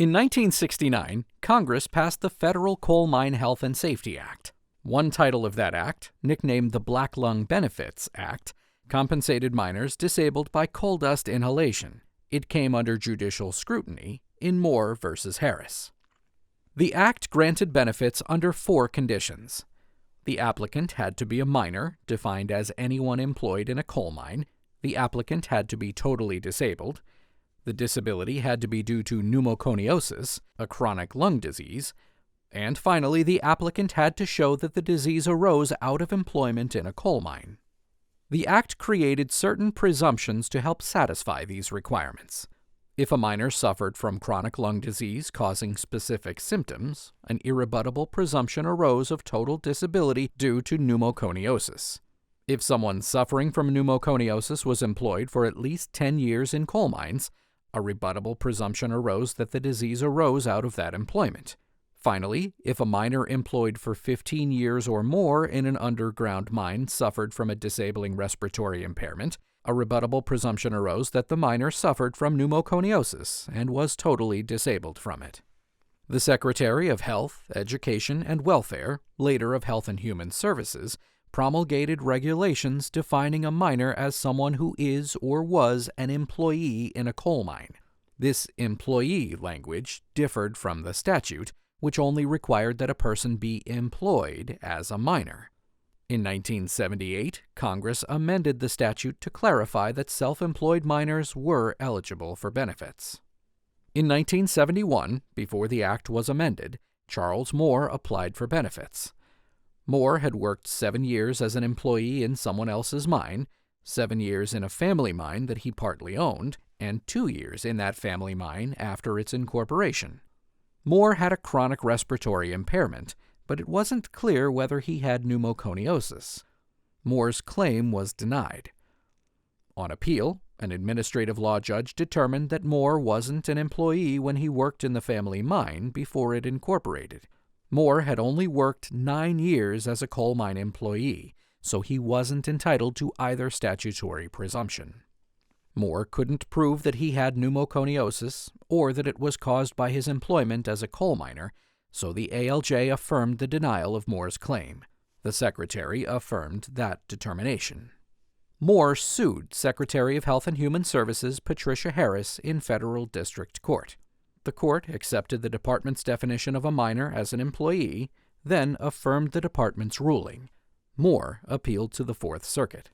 In 1969, Congress passed the Federal Coal Mine Health and Safety Act. One title of that act, nicknamed the Black Lung Benefits Act, compensated miners disabled by coal dust inhalation. It came under judicial scrutiny in Moore v. Harris. The act granted benefits under 4 conditions. The applicant had to be a miner, defined as anyone employed in a coal mine. The applicant had to be totally disabled. The disability had to be due to pneumoconiosis, a chronic lung disease. And finally, the applicant had to show that the disease arose out of employment in a coal mine. The Act created certain presumptions to help satisfy these requirements. If a miner suffered from chronic lung disease causing specific symptoms, an irrebuttable presumption arose of total disability due to pneumoconiosis. If someone suffering from pneumoconiosis was employed for at least 10 years in coal mines, a rebuttable presumption arose that the disease arose out of that employment. Finally, if a miner employed for 15 years or more in an underground mine suffered from a disabling respiratory impairment, a rebuttable presumption arose that the miner suffered from pneumoconiosis and was totally disabled from it. The Secretary of Health, Education, and Welfare, later of Health and Human Services, promulgated regulations defining a miner as someone who is or was an employee in a coal mine. This employee language differed from the statute, which only required that a person be employed as a miner. In 1978, Congress amended the statute to clarify that self-employed miners were eligible for benefits. In 1971, before the act was amended, Charles Moore applied for benefits. Moore had worked 7 years as an employee in someone else's mine, 7 years in a family mine that he partly owned, and 2 years in that family mine after its incorporation. Moore had a chronic respiratory impairment, but it wasn't clear whether he had pneumoconiosis. Moore's claim was denied. On appeal, an administrative law judge determined that Moore wasn't an employee when he worked in the family mine before it incorporated. Moore had only worked 9 years as a coal mine employee, so he wasn't entitled to either statutory presumption. Moore couldn't prove that he had pneumoconiosis or that it was caused by his employment as a coal miner, so the ALJ affirmed the denial of Moore's claim. The Secretary affirmed that determination. Moore sued Secretary of Health and Human Services Patricia Harris in federal district court. The court accepted the department's definition of a miner as an employee, then affirmed the department's ruling. Moore appealed to the Fourth Circuit.